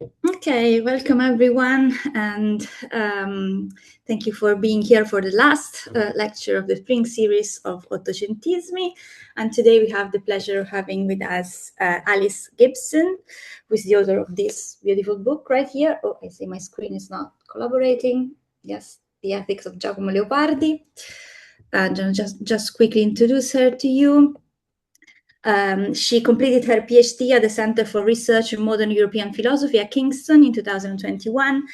Okay, welcome everyone, and thank you for being here for the last lecture of the spring series of Ottocentismi. And today we have the pleasure of having with us Alice Gibson, who is the author of this beautiful book right here. Oh, I see my screen is not collaborating. Yes, The Ethics of Giacomo Leopardi. Just quickly introduce her to you. She completed her PhD at the Center for Research in Modern European Philosophy at Kingston in 2021,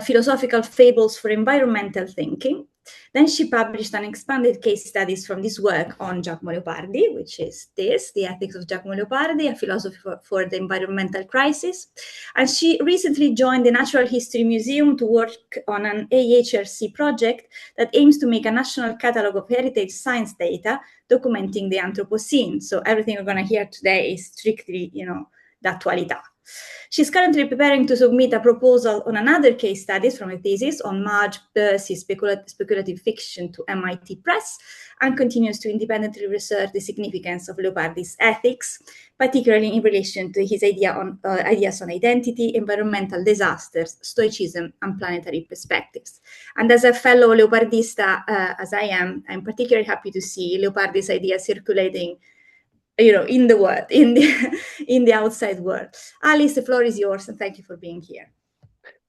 Philosophical Fables for Environmental Thinking. Then she published an expanded case studies from this work on Giacomo Leopardi, which is this, The Ethics of Giacomo Leopardi, a philosophy for the environmental crisis. And she recently joined the Natural History Museum to work on an AHRC project that aims to make a national catalog of heritage science data documenting the Anthropocene. So everything we're going to hear today is strictly, d'attualità. She's currently preparing to submit a proposal on another case studies from a thesis on Marge Percy's speculative fiction to MIT Press, and continues to independently research the significance of Leopardi's ethics, particularly in relation to his ideas on identity, environmental disasters, stoicism, and planetary perspectives. And as a fellow Leopardista, as I am, I'm particularly happy to see Leopardi's ideas circulating in the world, in the outside world. Alice, the floor is yours, and thank you for being here.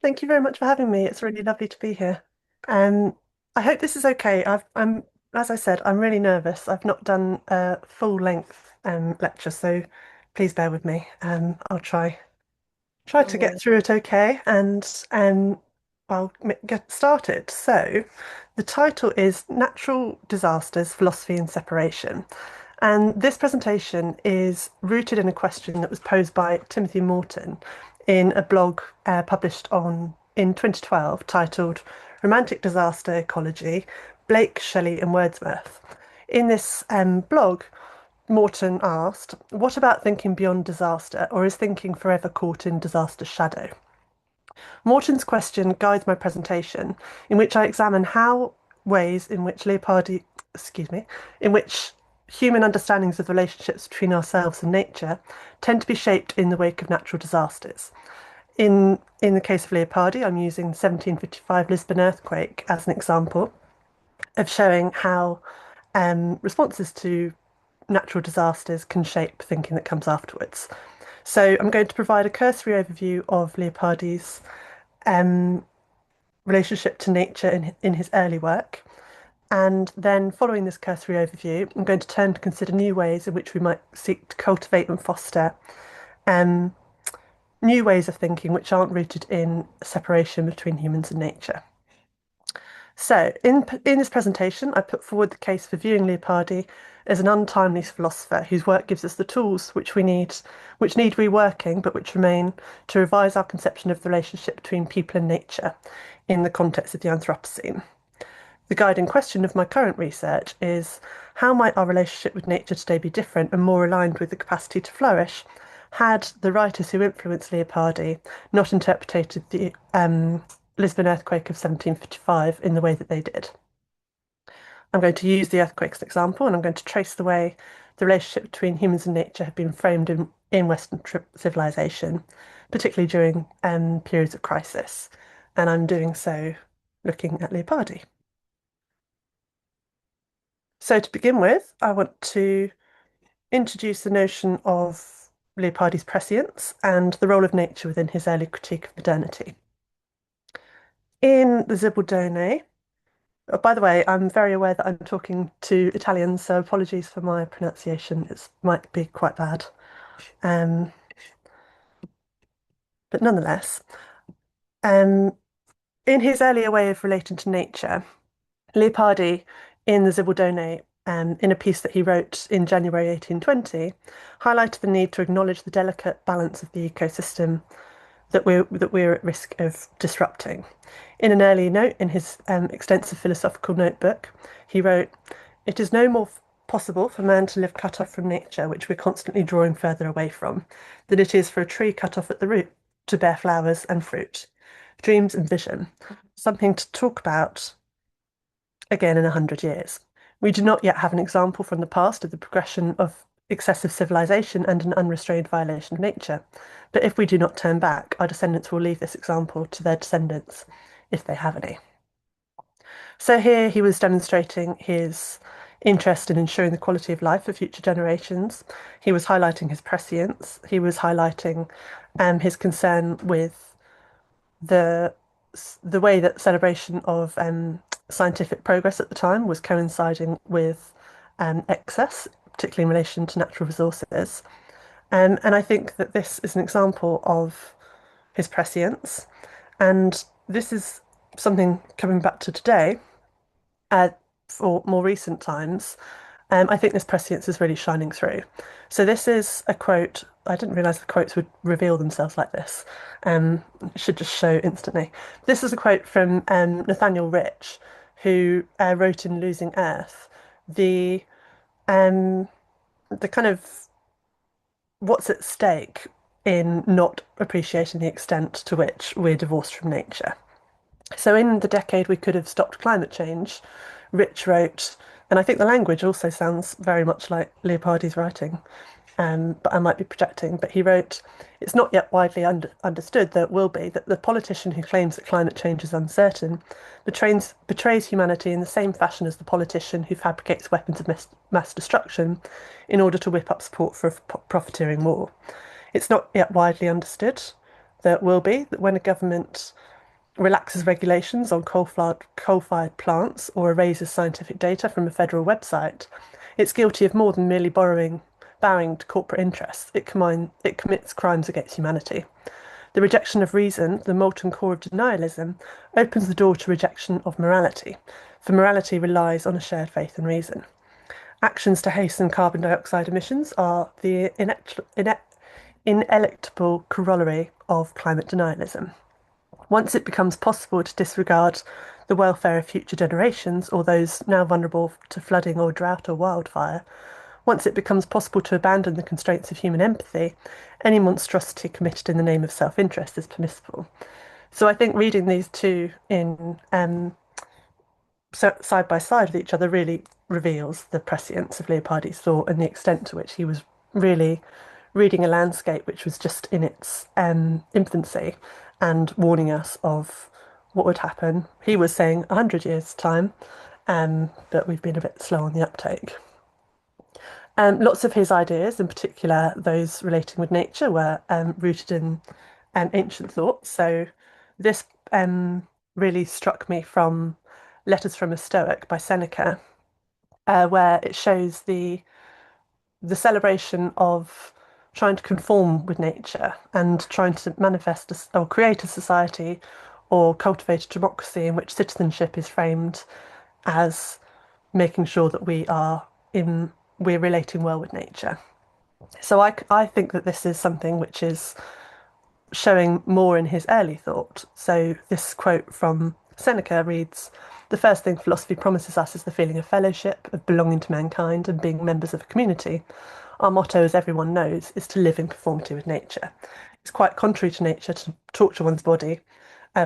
Thank you very much for having me. It's really lovely to be here. I hope this is okay. As I said, I'm really nervous. I've not done a full-length lecture, so please bear with me. I'll try to get through it okay, and I'll get started. So, the title is Natural Disasters, Philosophy and Separation. And this presentation is rooted in a question that was posed by Timothy Morton in a blog published in 2012 titled Romantic Disaster Ecology, Blake, Shelley and Wordsworth. In this blog, Morton asked, what about thinking beyond disaster, or is thinking forever caught in disaster's shadow? Morton's question guides my presentation, in which I examine ways in which in which human understandings of the relationships between ourselves and nature tend to be shaped in the wake of natural disasters. In the case of Leopardi, I'm using the 1755 Lisbon earthquake as an example of showing how responses to natural disasters can shape thinking that comes afterwards. So I'm going to provide a cursory overview of Leopardi's relationship to nature in his early work. And then following this cursory overview, I'm going to turn to consider new ways in which we might seek to cultivate and foster new ways of thinking which aren't rooted in separation between humans and nature. So, in this presentation, I put forward the case for viewing Leopardi as an untimeless philosopher whose work gives us the tools which need reworking, but which remain to revise our conception of the relationship between people and nature in the context of the Anthropocene. The guiding question of my current research is, how might our relationship with nature today be different and more aligned with the capacity to flourish had the writers who influenced Leopardi not interpreted the Lisbon earthquake of 1755 in the way that they did? I'm going to use the earthquake as an example, and I'm going to trace the way the relationship between humans and nature have been framed in Western civilization, particularly during periods of crisis. And I'm doing so looking at Leopardi. So to begin with, I want to introduce the notion of Leopardi's prescience and the role of nature within his early critique of modernity. In the Zibaldone, by the way, I'm very aware that I'm talking to Italians, so apologies for my pronunciation. It might be quite bad. But nonetheless, in his earlier way of relating to nature, Leopardi, in the Zibaldone, in a piece that he wrote in January 1820, highlighted the need to acknowledge the delicate balance of the ecosystem that we're at risk of disrupting. In an early note in his extensive philosophical notebook, he wrote, "It is no more possible for man to live cut off from nature, which we're constantly drawing further away from, than it is for a tree cut off at the root to bear flowers and fruit, dreams and vision, something to talk about again in 100 years. We do not yet have an example from the past of the progression of excessive civilization and an unrestrained violation of nature. But if we do not turn back, our descendants will leave this example to their descendants, if they have any. So here he was demonstrating his interest in ensuring the quality of life for future generations. He was highlighting his prescience. He was highlighting his concern with the the way that celebration of scientific progress at the time was coinciding with excess, particularly in relation to natural resources. And I think that this is an example of his prescience. And this is something coming back to today, uh, for more recent times. I think this prescience is really shining through. So this is a quote. I didn't realise the quotes would reveal themselves like this. It should just show instantly. This is a quote from Nathaniel Rich, who wrote in Losing Earth the um, the kind of what's at stake in not appreciating the extent to which we're divorced from nature. So, in the decade we could have stopped climate change, Rich wrote, and I think the language also sounds very much like Leopardi's writing, but I might be projecting. But he wrote, it's not yet widely understood, though it will be, that the politician who claims that climate change is uncertain betrays humanity in the same fashion as the politician who fabricates weapons of mass destruction in order to whip up support for a profiteering war. It's not yet widely understood, though it will be, that when a government relaxes regulations on coal-fired plants or erases scientific data from a federal website, it's guilty of more than merely bowing to corporate interests. It commits crimes against humanity. The rejection of reason, the molten core of denialism, opens the door to rejection of morality, for morality relies on a shared faith in reason. Actions to hasten carbon dioxide emissions are the ineluctable corollary of climate denialism. Once it becomes possible to disregard the welfare of future generations or those now vulnerable to flooding or drought or wildfire, once it becomes possible to abandon the constraints of human empathy, any monstrosity committed in the name of self-interest is permissible. So I think reading these two in side by side with each other really reveals the prescience of Leopardi's thought and the extent to which he was really reading a landscape which was just in its infancy and warning us of what would happen. He was saying 100 years' time, but we've been a bit slow on the uptake. Lots of his ideas, in particular those relating with nature, were rooted in ancient thought. So this really struck me from Letters from a Stoic by Seneca, where it shows the celebration of trying to conform with nature and trying to manifest or create a society or cultivate a democracy in which citizenship is framed as making sure that we're relating well with nature. So I think that this is something which is showing more in his early thought. So this quote from Seneca reads, "The first thing philosophy promises us is the feeling of fellowship, of belonging to mankind and being members of a community. Our motto, as everyone knows, is to live in conformity with nature. It's quite contrary to nature to torture one's body.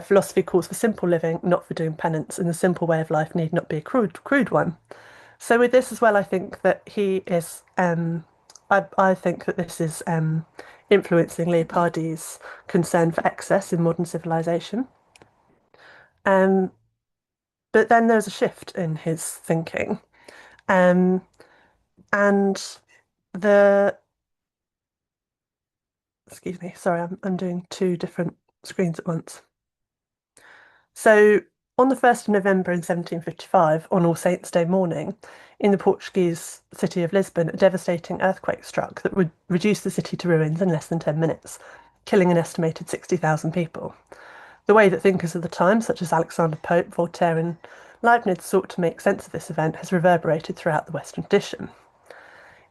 Philosophy calls for simple living, not for doing penance, and the simple way of life need not be a crude one." So with this as well, I think that he is. I think that this is influencing Leopardi's concern for excess in modern civilization. Um, but then there's a shift in his thinking, um, and the excuse me, sorry, I'm doing two different screens at once. So on the 1st of November in 1755, on All Saints' Day morning, in the Portuguese city of Lisbon, a devastating earthquake struck that would reduce the city to ruins in less than 10 minutes, killing an estimated 60,000 people. The way that thinkers of the time, such as Alexander Pope, Voltaire, and Leibniz, sought to make sense of this event has reverberated throughout the Western tradition.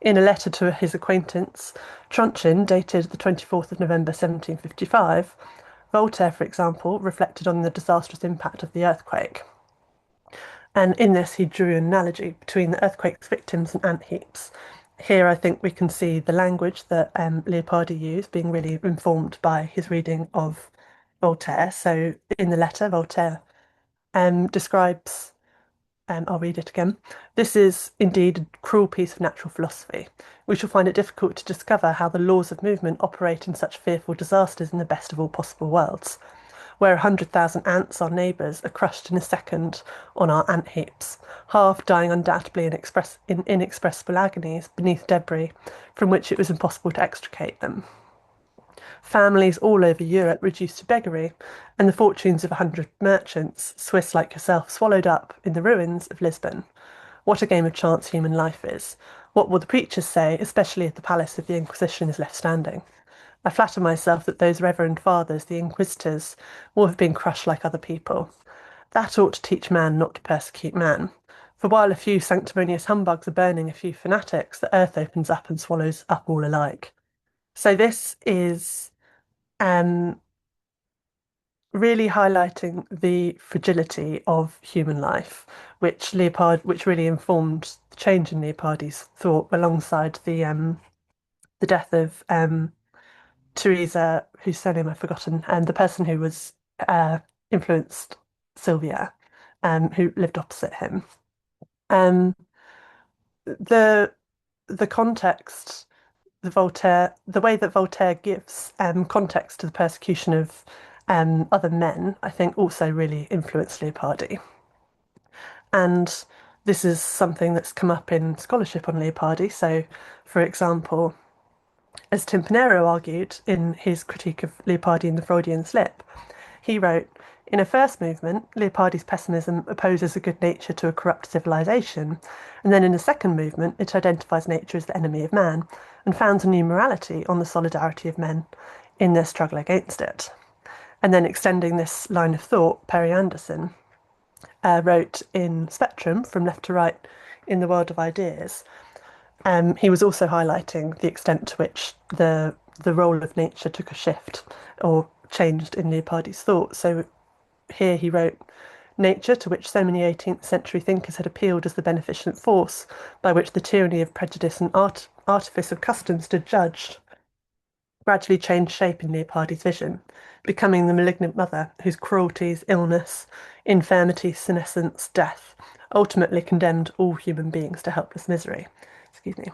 In a letter to his acquaintance, Tronchin, dated the 24th of November 1755, Voltaire, for example, reflected on the disastrous impact of the earthquake. And in this, he drew an analogy between the earthquake's victims and ant heaps. Here, I think we can see the language that Leopardi used being really informed by his reading of Voltaire. So, in the letter, Voltaire describes I'll read it again. This is indeed a cruel piece of natural philosophy. We shall find it difficult to discover how the laws of movement operate in such fearful disasters in the best of all possible worlds, where 100,000 ants, our neighbours, are crushed in a second on our ant heaps, half dying undoubtedly in inexpressible agonies beneath debris from which it was impossible to extricate them. Families all over Europe reduced to beggary, and the fortunes of 100 merchants, Swiss like yourself, swallowed up in the ruins of Lisbon. What a game of chance human life is. What will the preachers say, especially if the palace of the Inquisition is left standing? I flatter myself that those reverend fathers, the Inquisitors, will have been crushed like other people. That ought to teach man not to persecute man. For while a few sanctimonious humbugs are burning a few fanatics, the earth opens up and swallows up all alike. So this is um, really highlighting the fragility of human life, which really informed the change in Leopardi's thought alongside the death of Teresa, whose surname I've forgotten, and the person who was influenced Sylvia, who lived opposite him. Um, the the context, the way that Voltaire gives context to the persecution of other men, I think also really influenced Leopardi. And this is something that's come up in scholarship on Leopardi. So, for example, as Tim Pinero argued in his critique of Leopardi and the Freudian slip, he wrote, in a first movement, Leopardi's pessimism opposes a good nature to a corrupt civilization, and then in a second movement, it identifies nature as the enemy of man and founds a new morality on the solidarity of men in their struggle against it. And then extending this line of thought, Perry Anderson wrote in Spectrum, From Left to Right in the World of Ideas. He was also highlighting the extent to which the role of nature took a shift or changed in Leopardi's thought. So here he wrote, nature, to which so many 18th century thinkers had appealed as the beneficent force by which the tyranny of prejudice and artifice of custom stood judged, gradually changed shape in Leopardi's vision, becoming the malignant mother whose cruelties, illness, infirmity, senescence, death ultimately condemned all human beings to helpless misery. Excuse me.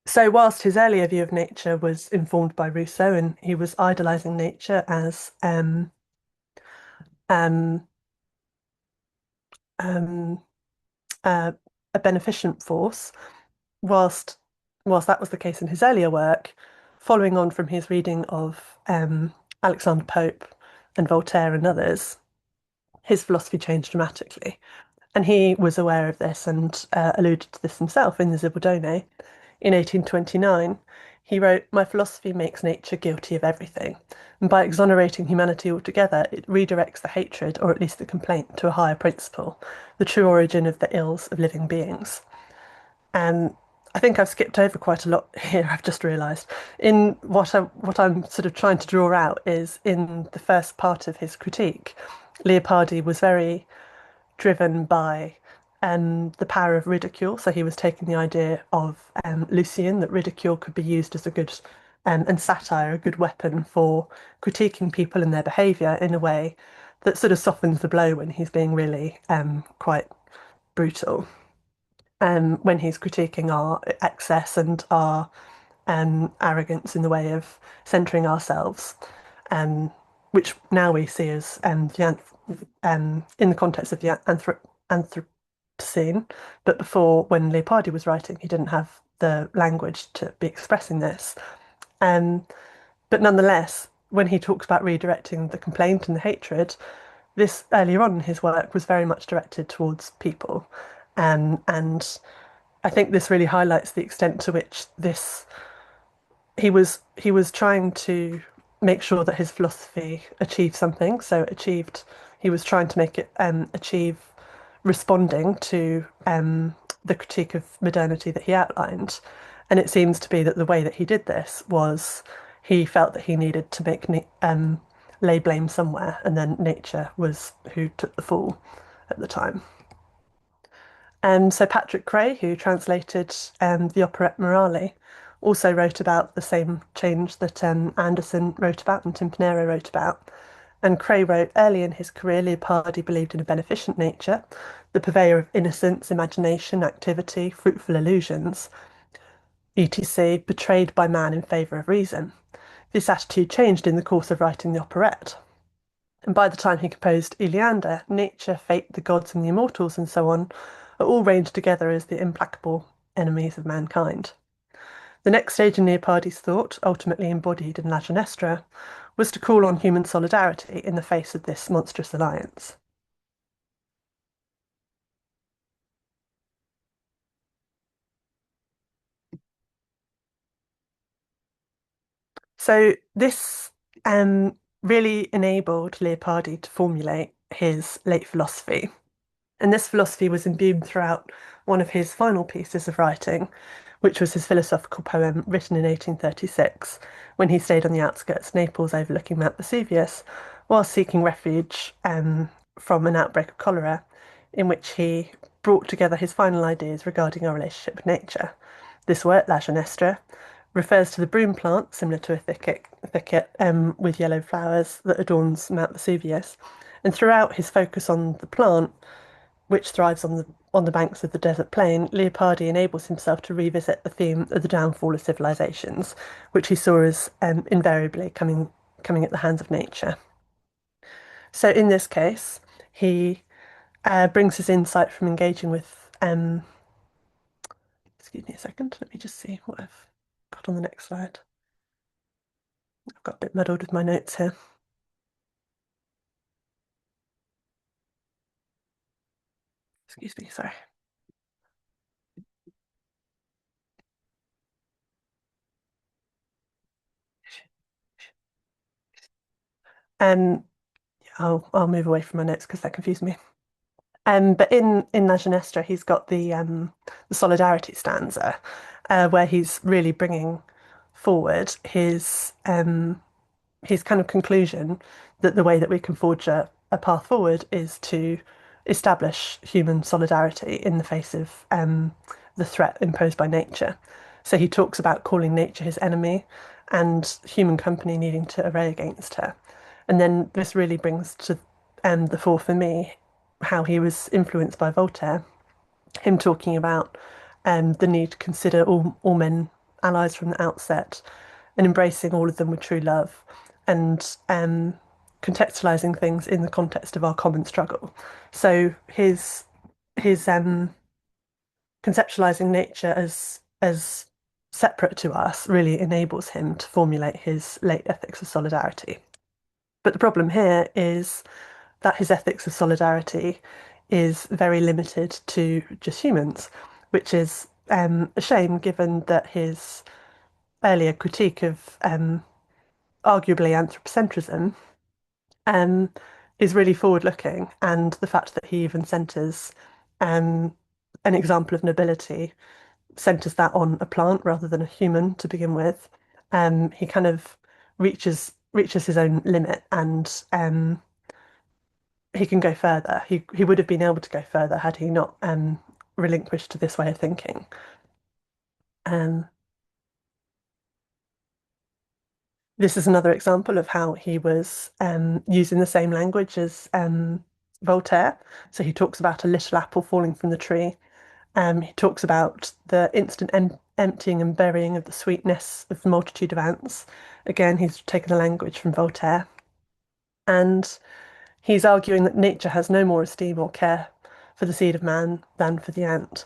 So, whilst his earlier view of nature was informed by Rousseau and he was idolizing nature as um, um, uh, a beneficent force, whilst that was the case in his earlier work, following on from his reading of Alexander Pope and Voltaire and others, his philosophy changed dramatically. And he was aware of this and alluded to this himself in the Zibaldone. In 1829, he wrote, my philosophy makes nature guilty of everything, and by exonerating humanity altogether, it redirects the hatred, or at least the complaint, to a higher principle, the true origin of the ills of living beings. And I think I've skipped over quite a lot here, I've just realised. In what I'm sort of trying to draw out is in the first part of his critique, Leopardi was very driven by the power of ridicule. So he was taking the idea of Lucian, that ridicule could be used as a good and satire, a good weapon for critiquing people and their behaviour in a way that sort of softens the blow when he's being really quite brutal. When he's critiquing our excess and our arrogance in the way of centering ourselves, um, which now we see as in the context of the Anthropocene. But before, when Leopardi was writing, he didn't have the language to be expressing this. Um, but nonetheless, when he talks about redirecting the complaint and the hatred, this earlier on in his work was very much directed towards people. And I think this really highlights the extent to which this he was trying to make sure that his philosophy achieved something. So he was trying to make it achieve responding to the critique of modernity that he outlined. And it seems to be that the way that he did this was he felt that he needed to lay blame somewhere, and then nature was who took the fall at the time. So Patrick Gray, who translated the operette Morale, also wrote about the same change that Anderson wrote about and Tim Pinero wrote about. And Cray wrote, early in his career, Leopardi believed in a beneficent nature, the purveyor of innocence, imagination, activity, fruitful illusions, etc., betrayed by man in favour of reason. This attitude changed in the course of writing the operette. And by the time he composed Iliander, nature, fate, the gods, and the immortals, and so on, are all ranged together as the implacable enemies of mankind. The next stage in Leopardi's thought, ultimately embodied in La Ginestra, was to call on human solidarity in the face of this monstrous alliance. So this really enabled Leopardi to formulate his late philosophy. And this philosophy was imbued throughout one of his final pieces of writing, which was his philosophical poem written in 1836, when he stayed on the outskirts of Naples overlooking Mount Vesuvius, while seeking refuge from an outbreak of cholera, in which he brought together his final ideas regarding our relationship with nature. This work, La Ginestra, refers to the broom plant, similar to a thicket with yellow flowers that adorns Mount Vesuvius. And throughout his focus on the plant, which thrives on the banks of the desert plain, Leopardi enables himself to revisit the theme of the downfall of civilizations, which he saw as invariably coming at the hands of nature. So in this case, he brings his insight from engaging with. Excuse me a second. Let me just see what I've got on the next slide. I've got a bit muddled with my notes here. Excuse me. Sorry. Um, I'll move away from my notes because that confused me. But in La Ginestra, he's got the solidarity stanza, where he's really bringing forward his kind of conclusion that the way that we can forge a path forward is to establish human solidarity in the face of the threat imposed by nature. So he talks about calling nature his enemy and human company needing to array against her. And then this really brings to the fore for me how he was influenced by Voltaire, him talking about the need to consider all men allies from the outset and embracing all of them with true love and contextualizing things in the context of our common struggle. So his conceptualizing nature as separate to us really enables him to formulate his late ethics of solidarity. But the problem here is that his ethics of solidarity is very limited to just humans, which is a shame given that his earlier critique of arguably anthropocentrism um, is really forward looking, and the fact that he even centres um, an example of nobility centres that on a plant rather than a human to begin with. He kind of reaches his own limit, and he can go further. He would have been able to go further had he not relinquished to this way of thinking. Um, this is another example of how he was using the same language as Voltaire. So he talks about a little apple falling from the tree. He talks about the instant emptying and burying of the sweetness of the multitude of ants. Again, he's taken the language from Voltaire. And he's arguing that nature has no more esteem or care for the seed of man than for the ant.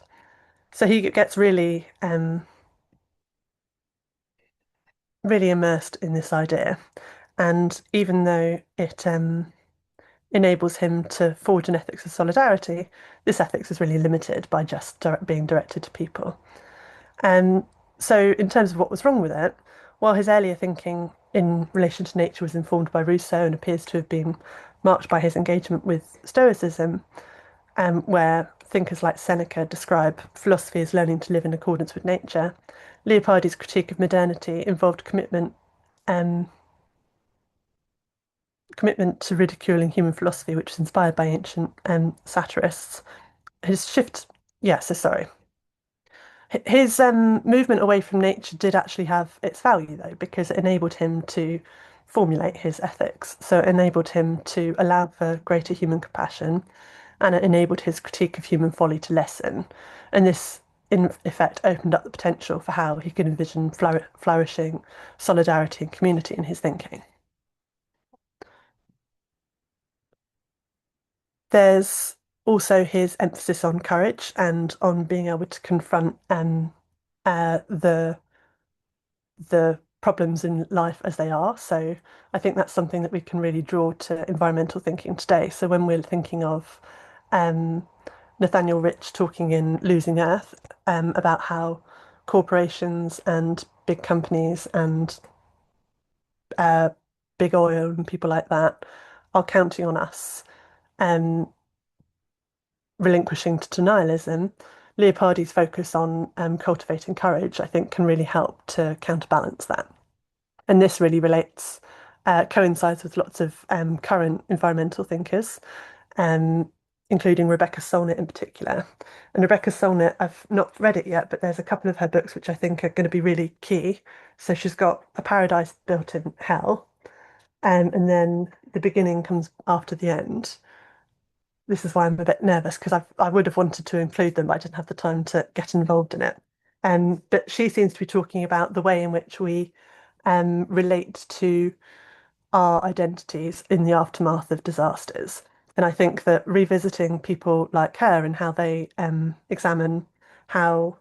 So he gets really immersed in this idea. And even though it enables him to forge an ethics of solidarity, this ethics is really limited by just being directed to people. Um, so, in terms of what was wrong with it, while his earlier thinking in relation to nature was informed by Rousseau and appears to have been marked by his engagement with Stoicism, where thinkers like Seneca describe philosophy as learning to live in accordance with nature, Leopardi's critique of modernity involved um, commitment to ridiculing human philosophy, which was inspired by ancient satirists. His shift, yeah, so sorry. His movement away from nature did actually have its value, though, because it enabled him to formulate his ethics. So it enabled him to allow for greater human compassion, and it enabled his critique of human folly to lessen. And this, in effect, opened up the potential for how he could envision flourishing solidarity and community in his thinking. There's also his emphasis on courage and on being able to confront the problems in life as they are. So I think that's something that we can really draw to environmental thinking today. So when we're thinking of um, Nathaniel Rich talking in Losing Earth about how corporations and big companies and uh, big oil and people like that are counting on us, um, relinquishing to nihilism. Leopardi's focus on cultivating courage, I think, can really help to counterbalance that. And this really coincides with lots of current environmental thinkers, um, including Rebecca Solnit in particular. And Rebecca Solnit, I've not read it yet, but there's a couple of her books which I think are going to be really key. So she's got A Paradise Built in Hell, and then The Beginning Comes After the End. This is why I'm a bit nervous because I would have wanted to include them, but I didn't have the time to get involved in it. But she seems to be talking about the way in which we relate to our identities in the aftermath of disasters. And I think that revisiting people like her and how they examine how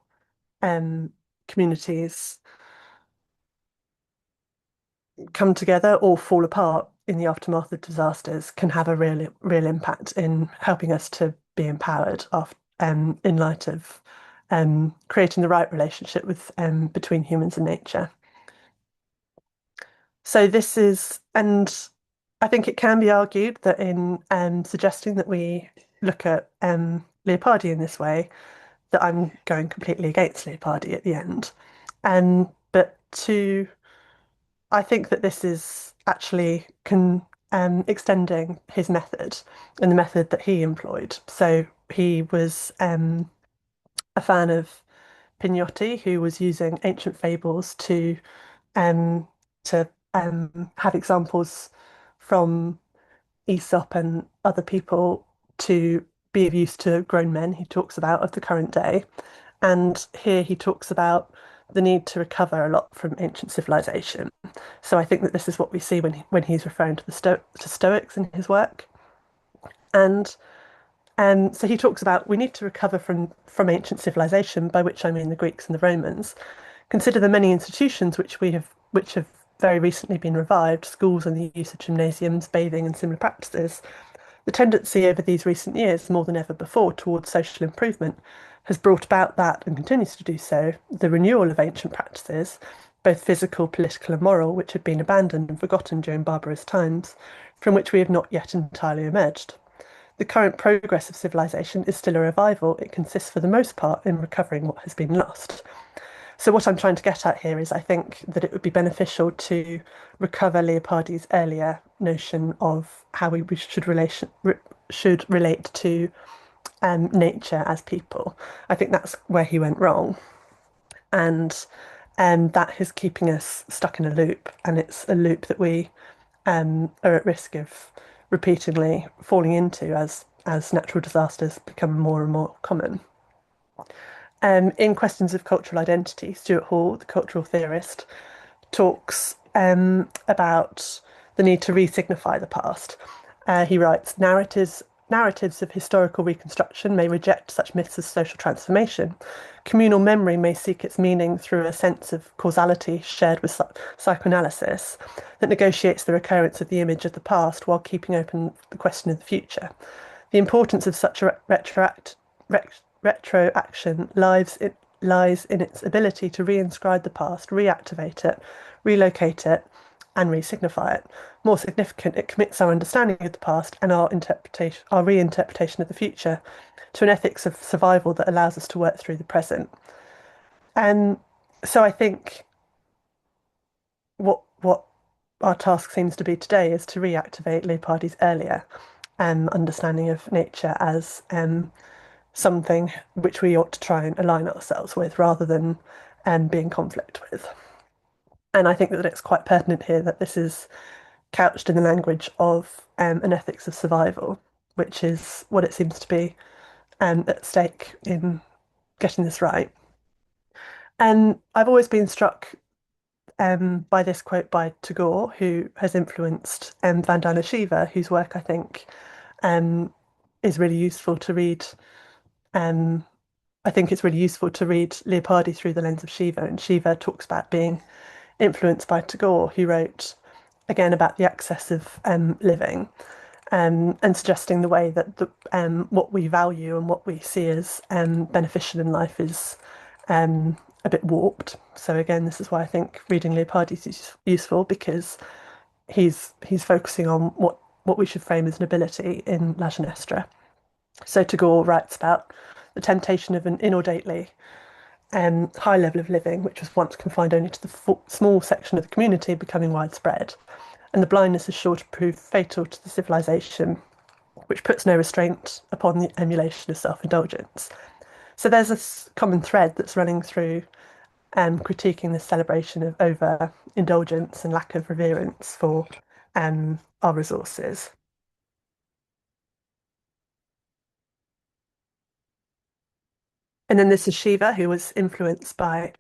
um, communities come together or fall apart in the aftermath of disasters can have a real impact in helping us to be empowered in light of creating the right relationship with between humans and nature. So this is, and I think it can be argued that in suggesting that we look at Leopardi in this way, that I'm going completely against Leopardi at the end. But I think that this is actually extending his method and the method that he employed. So he was a fan of Pignotti, who was using ancient fables um, to have examples from Aesop and other people to be of use to grown men, he talks about, of the current day. And here he talks about the need to recover a lot from ancient civilization. So I think that this is what we see when he's referring to to Stoics in his work. And so he talks about we need to recover from ancient civilization, by which I mean the Greeks and the Romans. Consider the many institutions which have very recently been revived, schools and the use of gymnasiums, bathing and similar practices. The tendency over these recent years, more than ever before, towards social improvement has brought about that, and continues to do so, the renewal of ancient practices, both physical, political, and moral, which had been abandoned and forgotten during barbarous times, from which we have not yet entirely emerged. The current progress of civilization is still a revival. It consists for the most part in recovering what has been lost. So what I'm trying to get at here is I think that it would be beneficial to recover Leopardi's earlier notion of how we should relate to nature as people. I think that's where he went wrong, and that is keeping us stuck in a loop, and it's a loop that we are at risk of repeatedly falling into as natural disasters become more and more common. In questions of cultural identity, Stuart Hall, the cultural theorist, talks about the need to re-signify the past. He writes, narratives of historical reconstruction may reject such myths as social transformation. Communal memory may seek its meaning through a sense of causality shared with psychoanalysis that negotiates the recurrence of the image of the past while keeping open the question of the future. The importance of such a retroaction lies in its ability to reinscribe the past, reactivate it, relocate it, and re-signify it. More significant, it commits our understanding of the past and our reinterpretation of the future to an ethics of survival that allows us to work through the present. And so I think what our task seems to be today is to reactivate Leopardi's earlier understanding of nature as something which we ought to try and align ourselves with rather than be in conflict with. And I think that it's quite pertinent here that this is couched in the language of an ethics of survival, which is what it seems to be at stake in getting this right. And I've always been struck by this quote by Tagore, who has influenced Vandana Shiva, whose work I think um, is really useful to read. Um, I think it's really useful to read Leopardi through the lens of Shiva, and Shiva talks about being influenced by Tagore, who wrote again about the excess of living, and suggesting the way that what we value and what we see as beneficial in life is a bit warped. So again, this is why I think reading Leopardi is useful because he's focusing on what we should frame as nobility in La Ginestra. So Tagore writes about the temptation of an inordinately high level of living, which was once confined only to the small section of the community, becoming widespread. And the blindness is sure to prove fatal to the civilization, which puts no restraint upon the emulation of self indulgence. So there's a common thread that's running through critiquing this celebration of over indulgence and lack of reverence for our resources. And then this is Shiva, who was influenced by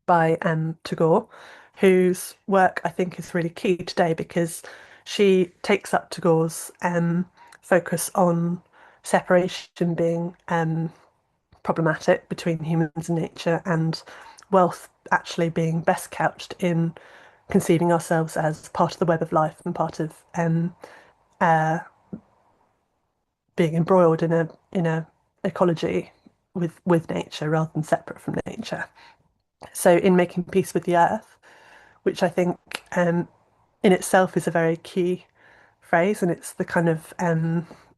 Tagore, whose work I think is really key today because she takes up Tagore's focus on separation being problematic between humans and nature, and wealth actually being best couched in conceiving ourselves as part of the web of life and part of uh, being embroiled in a ecology with nature rather than separate from nature. So in making peace with the earth, which I think in itself is a very key phrase, and it's the kind of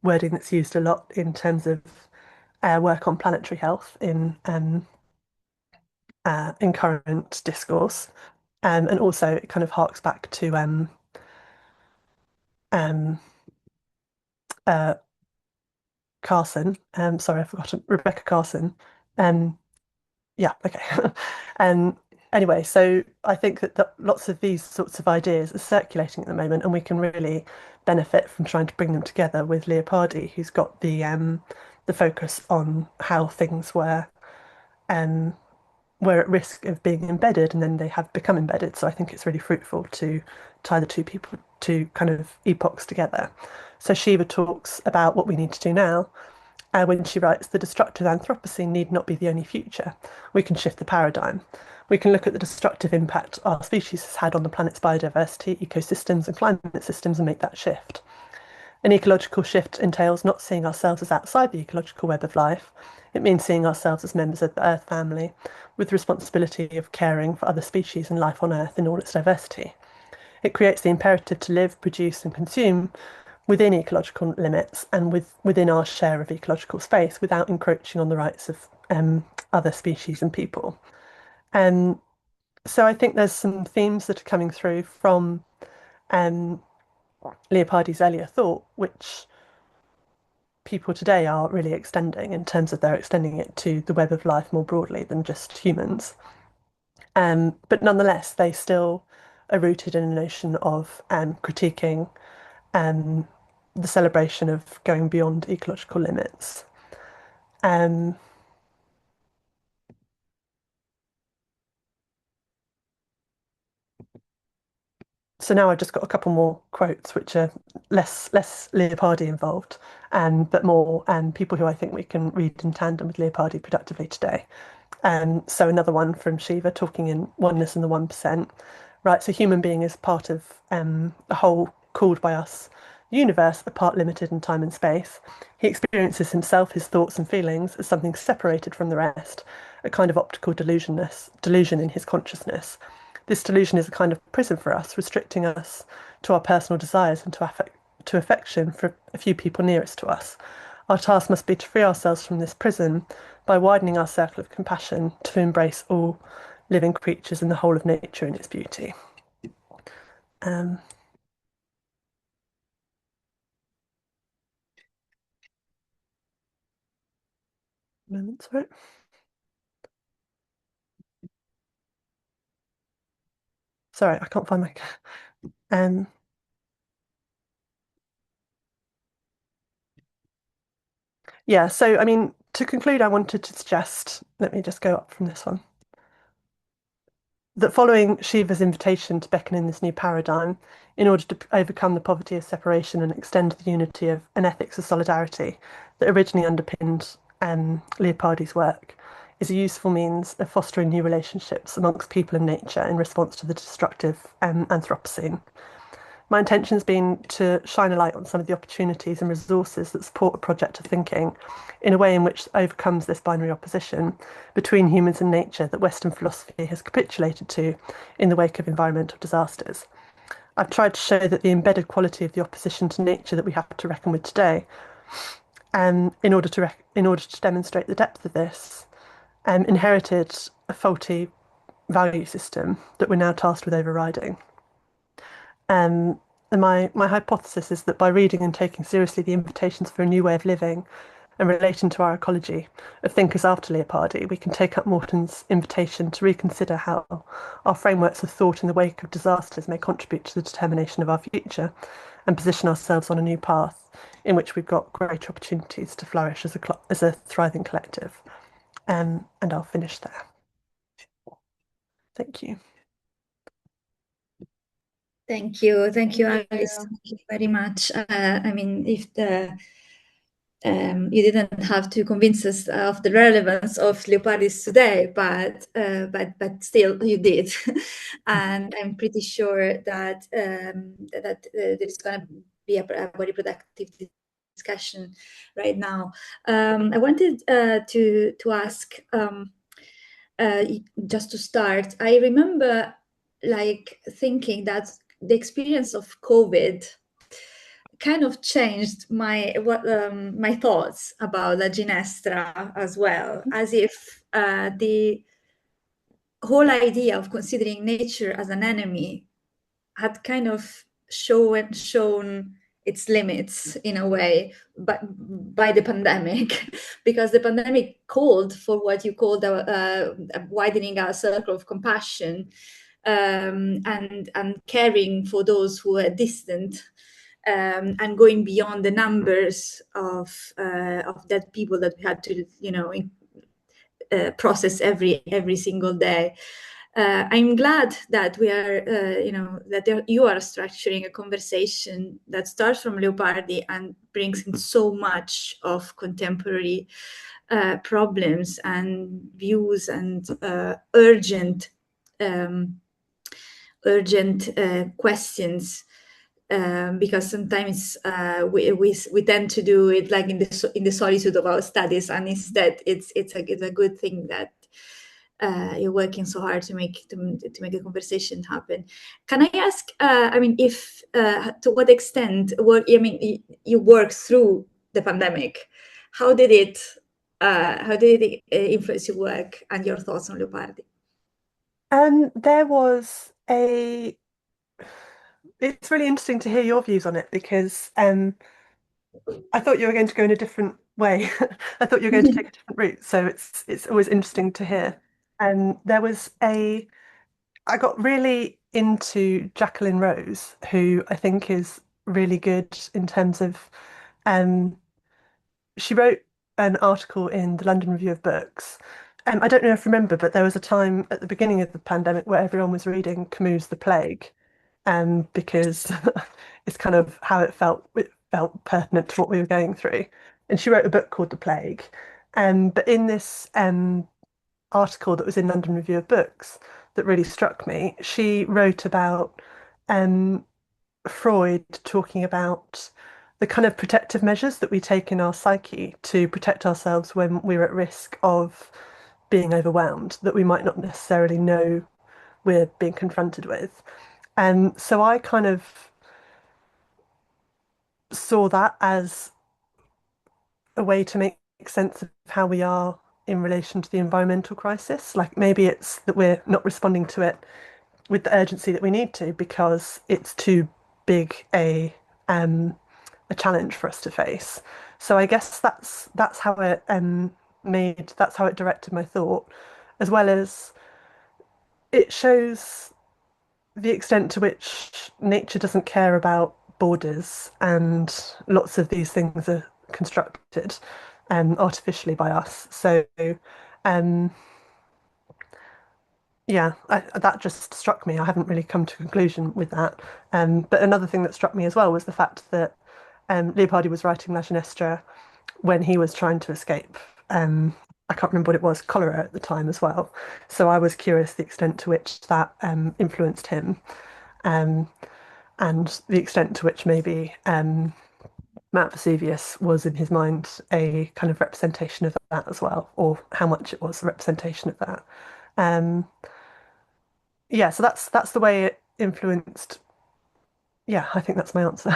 wording that's used a lot in terms of work on planetary health in current discourse, and also it kind of harks back to um, uh, Carson. Sorry, I've forgotten Rebecca Carson. Um, yeah, okay. um, anyway, so I think that lots of these sorts of ideas are circulating at the moment, and we can really benefit from trying to bring them together with Leopardi, who's got the focus on how things um, were at risk of being embedded, and then they have become embedded. So I think it's really fruitful to tie the two kind of epochs together. So Shiva talks about what we need to do now, when she writes, the destructive Anthropocene need not be the only future. We can shift the paradigm. We can look at the destructive impact our species has had on the planet's biodiversity, ecosystems, and climate systems and make that shift. An ecological shift entails not seeing ourselves as outside the ecological web of life. It means seeing ourselves as members of the Earth family, with the responsibility of caring for other species and life on Earth in all its diversity. It creates the imperative to live, produce, and consume within ecological limits and within our share of ecological space without encroaching on the rights of other species and people. Um, so I think there's some themes that are coming through from um, Leopardi's earlier thought, which people today are really extending in terms of they're extending it to the web of life more broadly than just humans. But nonetheless, they still are rooted in a notion of critiquing um, the celebration of going beyond ecological limits. Um, so now I've just got a couple more quotes, which are less Leopardi involved, but more people who I think we can read in tandem with Leopardi productively today. So another one from Shiva talking in oneness and the 1%. Right, so human being is part of a whole called by us universe, a part limited in time and space. He experiences himself, his thoughts and feelings as something separated from the rest, a kind of optical delusion in his consciousness. This delusion is a kind of prison for us, restricting us to our personal desires and to affection for a few people nearest to us. Our task must be to free ourselves from this prison by widening our circle of compassion to embrace all living creatures and the whole of nature in its beauty. Um, Moments, right? Sorry, I can't find my. Um, yeah, so I mean, to conclude, I wanted to suggest, let me just go up from this one, that following Shiva's invitation to beckon in this new paradigm, in order to overcome the poverty of separation and extend the unity of an ethics of solidarity that originally underpinned Leopardi's work, is a useful means of fostering new relationships amongst people and nature in response to the destructive Anthropocene. My intention has been to shine a light on some of the opportunities and resources that support a project of thinking in a way in which overcomes this binary opposition between humans and nature that Western philosophy has capitulated to in the wake of environmental disasters. I've tried to show that the embedded quality of the opposition to nature that we have to reckon with today, in order to demonstrate the depth of this, inherited a faulty value system that we're now tasked with overriding. Um, and my hypothesis is that by reading and taking seriously the invitations for a new way of living and relating to our ecology of thinkers after Leopardi, we can take up Morton's invitation to reconsider how our frameworks of thought in the wake of disasters may contribute to the determination of our future and position ourselves on a new path in which we've got greater opportunities to flourish as a thriving collective. And I'll finish there. Thank you. Thank you, Thank Alice. you. Thank you very much. I mean, if the you didn't have to convince us of the relevance of Leopardis today, but still you did, and I'm pretty sure that there's going to be a very productive discussion right now. I wanted to ask, just to start. I remember like thinking that the experience of COVID kind of changed my thoughts about La Ginestra as well, as if the whole idea of considering nature as an enemy had kind of shown its limits in a way, but by the pandemic, because the pandemic called for what you called widening our circle of compassion, and caring for those who are distant, and going beyond the numbers of dead people that we had to, process every single day. I'm glad that we are, you are structuring a conversation that starts from Leopardi and brings in so much of contemporary problems and views and um, urgent questions, because sometimes we tend to do it like in the solitude of our studies, and instead it's a good thing that you're working so hard to make a conversation happen. Can I ask? I mean, if to what extent work? I mean, you work through the pandemic. How did it? How did it influence your work and your thoughts on Leopardi? There was a It's really interesting to hear your views on it because I thought you were going to go in a different way. I thought you were going to take a different route. So it's always interesting to hear. There was a I got really into Jacqueline Rose, who I think is really good in terms of um she wrote an article in the London Review of Books. I don't know if you remember, but there was a time at the beginning of the pandemic where everyone was reading Camus' The Plague, because it's kind of how it felt pertinent to what we were going through. And she wrote a book called The Plague. But in this article that was in London Review of Books that really struck me, she wrote about um, Freud talking about the kind of protective measures that we take in our psyche to protect ourselves when we're at risk of being overwhelmed, that we might not necessarily know we're being confronted with. And so I kind of saw that as a way to make sense of how we are in relation to the environmental crisis. Like maybe it's that we're not responding to it with the urgency that we need to because it's too big a challenge for us to face. So I guess that's how it that's how it directed my thought, as well as it shows the extent to which nature doesn't care about borders and lots of these things are constructed artificially by us. So, um, yeah, that just struck me. I haven't really come to a conclusion with that. But another thing that struck me as well was the fact that Leopardi was writing La Ginestra when he was trying to escape. I can't remember what it was, cholera at the time as well. So I was curious the extent to which that influenced him, um, and the extent to which maybe Mount Vesuvius was in his mind a kind of representation of that as well, or how much it was a representation of that. Um, yeah, so that's the way it influenced. Yeah, I think that's my answer.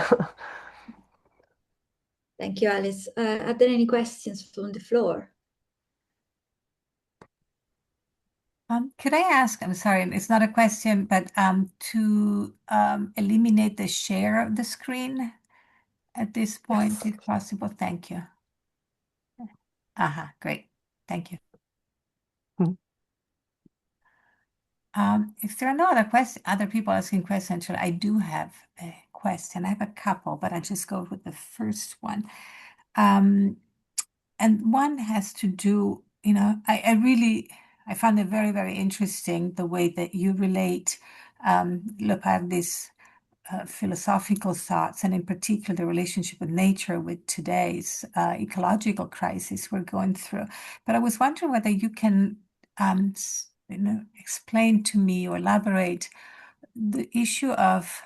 Thank you, Alice. Are there any questions from the floor? Could I ask, I'm sorry, it's not a question, but to eliminate the share of the screen at this point, Yes. if possible? Thank you. Great. Thank you. Hmm. If there are no other people asking questions, I do have a question. I have a couple, but I'll just go with the first one. And one has to do, I found it very, very interesting the way that you relate Leopardi's philosophical thoughts, and in particular the relationship with nature with today's ecological crisis we're going through. But I was wondering whether you can explain to me or elaborate the issue of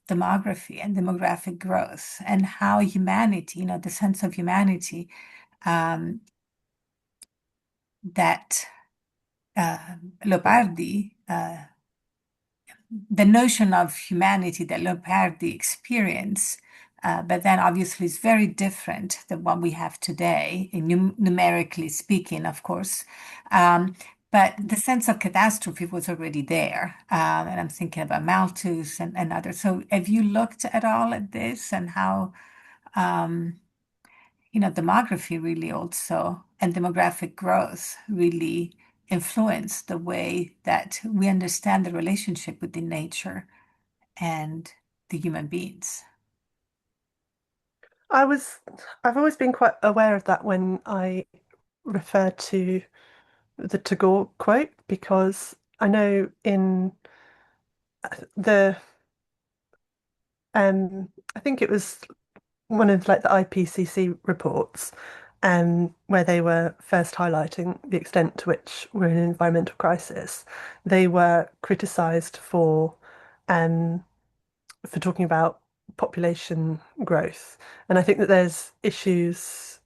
demography and demographic growth, and how humanity, the sense of humanity that Leopardi, the notion of humanity that Leopardi experienced, but then obviously is very different than what we have today, numerically speaking, of course. But the sense of catastrophe was already there. And I'm thinking about Malthus and others. So have you looked at all at this, and how demography really also, and demographic growth really influence the way that we understand the relationship within nature and the human beings? I've always been quite aware of that when I refer to the Tagore quote, because I know in the I think it was one of like the IPCC reports, where they were first highlighting the extent to which we're in an environmental crisis. They were criticised for talking about population growth, and I think that there's issues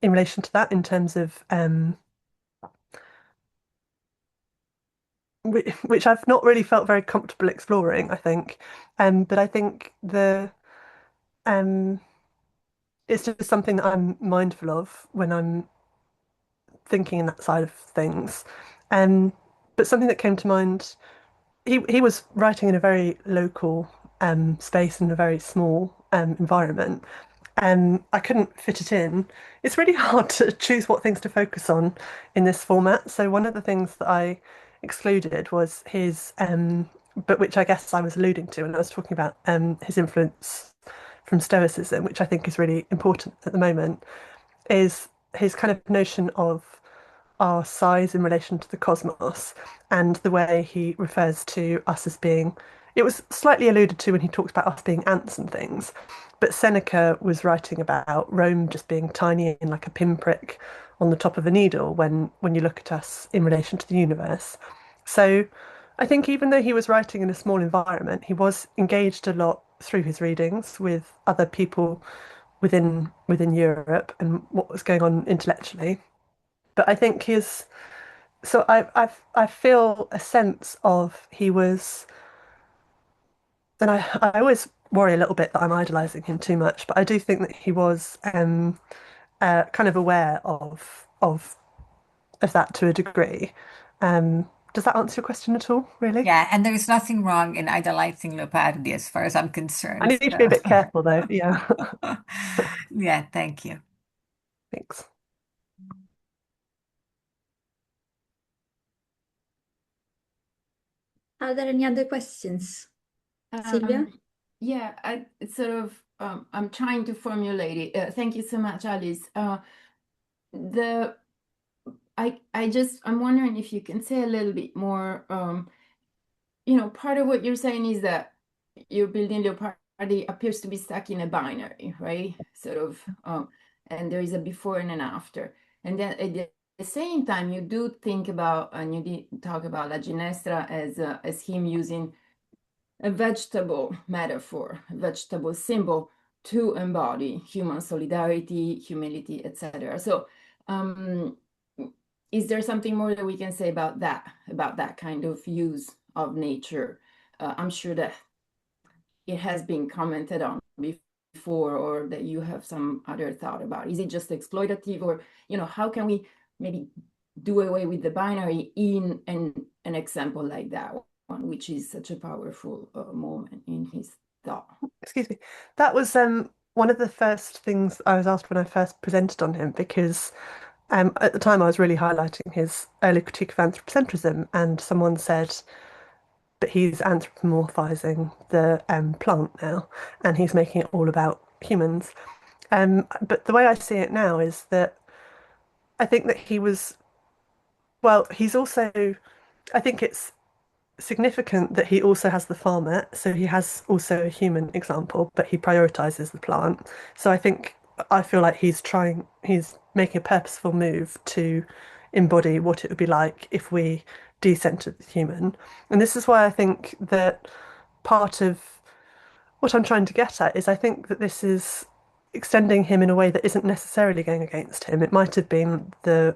in relation to that in terms of which I've not really felt very comfortable exploring, I think. But I think the um, it's just something that I'm mindful of when I'm thinking in that side of things. Um, but something that came to mind, he was writing in a very local space in a very small environment. I couldn't fit it in. It's really hard to choose what things to focus on in this format. So one of the things that I excluded was his, but which I guess I was alluding to, and I was talking about his influence from Stoicism, which I think is really important at the moment, is his kind of notion of our size in relation to the cosmos, and the way he refers to us as being, it was slightly alluded to when he talks about us being ants and things, but Seneca was writing about Rome just being tiny and like a pinprick on the top of a needle when you look at us in relation to the universe. So I think even though he was writing in a small environment, he was engaged a lot through his readings with other people within Europe and what was going on intellectually. But I think his so I feel a sense of he was, and I always worry a little bit that I'm idolizing him too much, but I do think that he was kind of aware of that to a degree. Does that answer your question at all, really? Yeah, and there is nothing wrong in idolizing Leopardi as far as I'm I concerned. need to be a bit careful though. Yeah. Yeah, thank you. Thanks. Are there any other questions? Silvia? Yeah, it's sort of I'm trying to formulate it. Thank you so much, Alice. I'm wondering if you can say a little bit more. Part of what you're saying is that your building Leopardi appears to be stuck in a binary, right? Sort of, and there is a before and an after. And then at the same time, you do think about, and you did talk about La Ginestra as him using a vegetable metaphor, a vegetable symbol to embody human solidarity, humility, etc. So, is there something more that we can say about that kind of use of nature? I'm sure that it has been commented on before, or that you have some other thought about. Is it just exploitative, or how can we maybe do away with the binary in an example like that one, which is such a powerful moment in his thought? Excuse me. That was one of the first things I was asked when I first presented on him, because at the time I was really highlighting his early critique of anthropocentrism, and someone said, but he's anthropomorphizing the plant now, and he's making it all about humans. But the way I see it now is that I think that he's also, I think it's significant that he also has the farmer, so he has also a human example, but he prioritizes the plant. So I feel like he's making a purposeful move to embody what it would be like if we decentered the human. And this is why I think that part of what I'm trying to get at is I think that this is extending him in a way that isn't necessarily going against him. It might have been it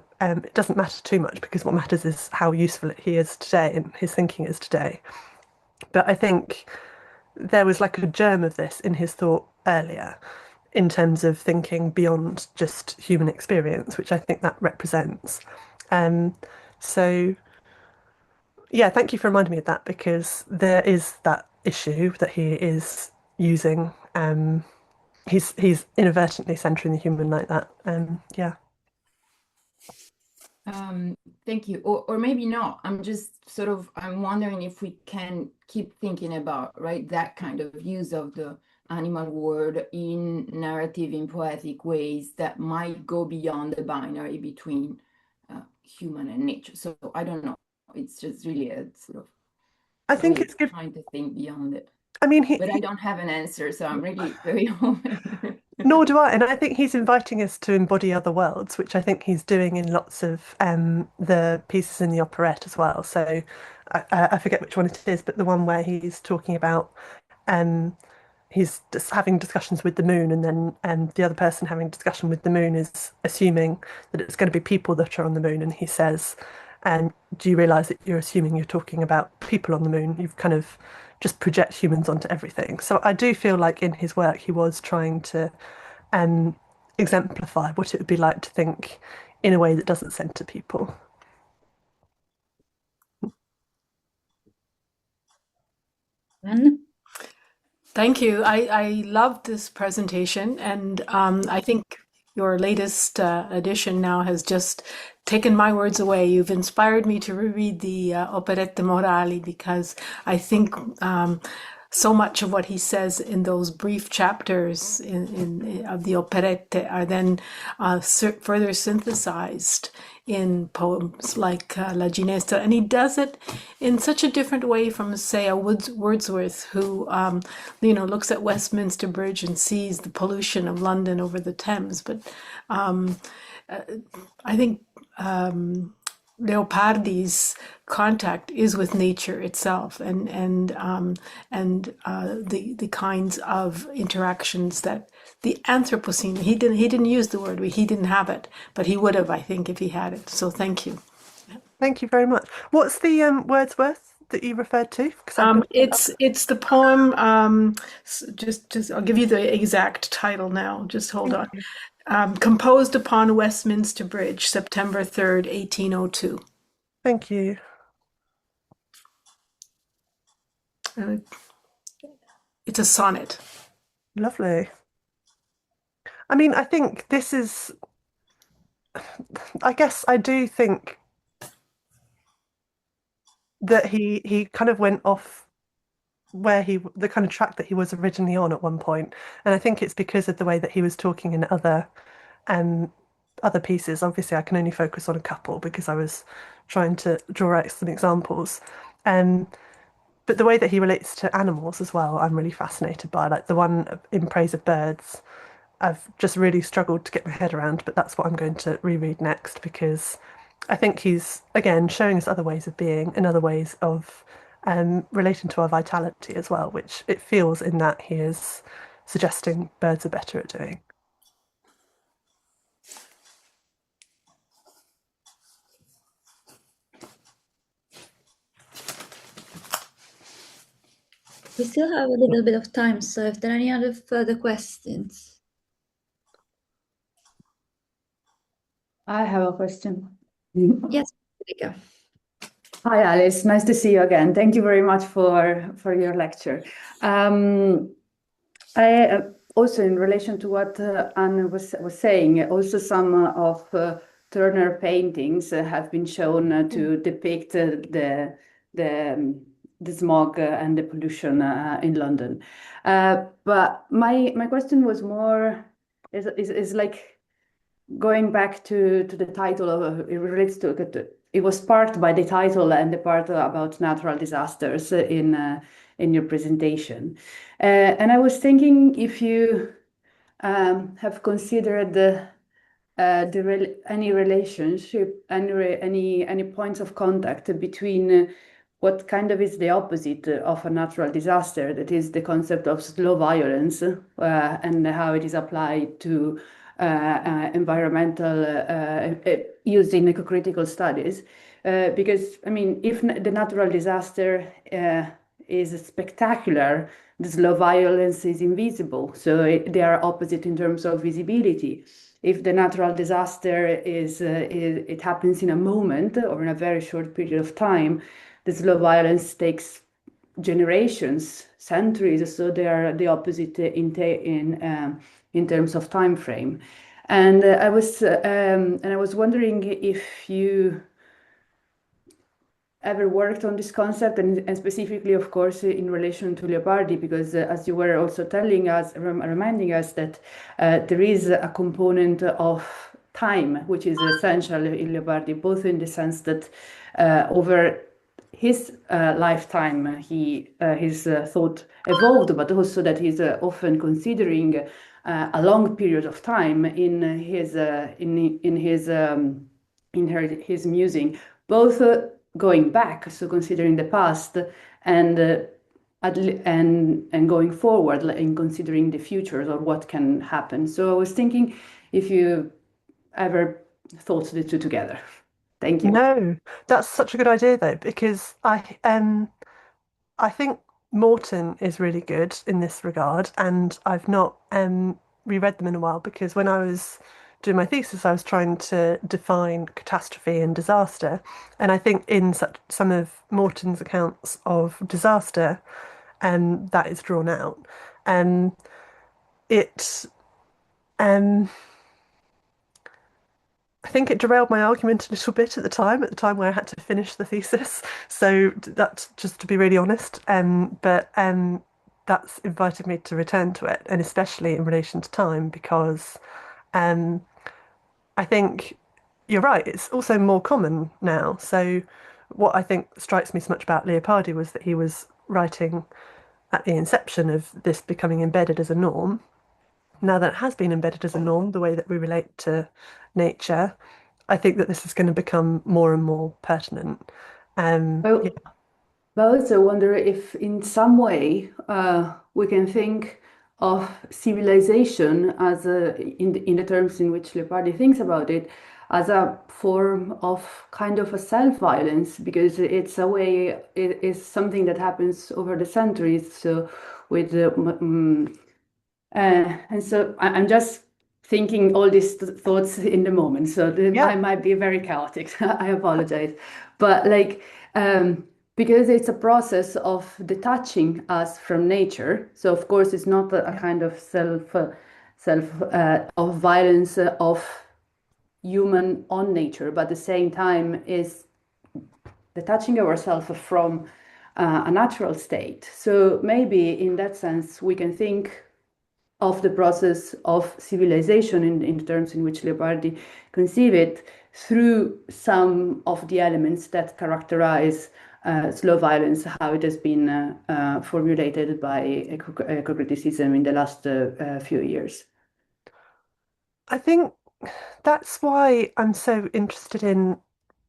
doesn't matter too much, because what matters is how useful he is today and his thinking is today. But I think there was like a germ of this in his thought earlier, in terms of thinking beyond just human experience, which I think that represents. So yeah, thank you for reminding me of that, because there is that issue that he is using. He's inadvertently centering the human like that. Yeah. Thank you. Or maybe not. I'm wondering if we can keep thinking about, right, that kind of use of the animal world in narrative, in poetic ways that might go beyond the binary between human and nature. So I don't know. It's just really a sort of I think it's good. trying to think beyond it. I mean, But I don't have an answer, so I'm really very open. Nor do I. And I think he's inviting us to embody other worlds, which I think he's doing in lots of the pieces in the operette as well. So I forget which one it is, but the one where he's talking about um, he's just having discussions with the moon, and then the other person having discussion with the moon is assuming that it's going to be people that are on the moon. And he says, do you realize that you're assuming you're talking about people on the moon? You've kind of just project humans onto everything. So I do feel like in his work he was trying to exemplify what it would be like to think in a way that doesn't center people. Anne? Thank you. I loved this presentation, and I think your latest edition now has just taken my words away. You've inspired me to reread the Operette Morali, because I think so much of what he says in those brief chapters of the operette are then further synthesized in poems like La Ginestra, and he does it in such a different way from, say, a Wordsworth, who looks at Westminster Bridge and sees the pollution of London over the Thames. But I think Leopardi's contact is with nature itself, and the kinds of interactions that the Anthropocene. He didn't use the word. He didn't have it, but he would have, I think, if he had it. So thank you. Thank you very much. What's the Wordsworth that you referred to? It's the poem. Just I'll give you the exact title now. Just hold on. Composed upon Westminster Bridge, September 3rd, 1802. Thank you. It's a sonnet. Lovely. I mean, I think this is, I guess I do think that he kind of went off the kind of track that he was originally on at one point. And I think it's because of the way that he was talking in other pieces. Obviously, I can only focus on a couple because I was trying to draw out some examples. Um, but the way that he relates to animals as well, I'm really fascinated by. Like the one in Praise of Birds, I've just really struggled to get my head around, but that's what I'm going to reread next because I think he's, again, showing us other ways of being and other ways of relating to our vitality as well, which it feels in that he is suggesting birds are better at doing. We still have a little bit of time, so if there are any other further questions. I have a question. Yes, Erika. Hi, Alice. Nice to see you again. Thank you very much for your lecture. I also, in relation to what Anne was saying, also some of Turner paintings have been shown to depict the smog and the pollution in London. But my question was more is like going back to the title of it relates to it was sparked by the title and the part about natural disasters in your presentation, and I was thinking if you have considered any relationship, any points of contact between what kind of is the opposite of a natural disaster, that is the concept of slow violence, and how it is applied to environmental used in eco-critical studies. Because, I mean, if the natural disaster is spectacular, the slow violence is invisible. So they are opposite in terms of visibility. If the natural disaster it happens in a moment or in a very short period of time, the slow violence takes generations, centuries. So they are the opposite in terms of time frame. And I was wondering if you ever worked on this concept, and specifically, of course, in relation to Leopardi, because as you were also telling us, reminding us that there is a component of time, which is essential in Leopardi, both in the sense that over his lifetime, his thought evolved, but also that he's often considering a long period of time in his musing, both going back, so considering the past, and and going forward in considering the future or what can happen. So I was thinking if you ever thought the two together. Thank you. No, that's such a good idea though, because I think Morton is really good in this regard, and I've not reread them in a while because when I was doing my thesis, I was trying to define catastrophe and disaster, and I think in some of Morton's accounts of disaster, that is drawn out, and it I think it derailed my argument a little bit at the time where I had to finish the thesis. So that's just to be really honest. But that's invited me to return to it, and especially in relation to time, because I think you're right. It's also more common now. So what I think strikes me so much about Leopardi was that he was writing at the inception of this becoming embedded as a norm. Now that it has been embedded as a norm, the way that we relate to nature, I think that this is going to become more and more pertinent. Well, Yeah. but I also wonder if in some way we can think of civilization as in the terms in which Leopardi thinks about it, as a form of kind of a self-violence, because it's a way, it is something that happens over the centuries. So with and so I'm just thinking all these thoughts in the moment. So Yeah. I might be very chaotic. I apologize. But like, because it's a process of detaching us from nature. So of course, it's not a kind of of violence of human on nature, but at the same time is detaching ourselves from a natural state. So maybe in that sense, we can think of the process of civilization in the terms in which Leopardi conceive it through some of the elements that characterize slow violence, how it has been formulated by eco-criticism in the last few years. I think that's why I'm so interested in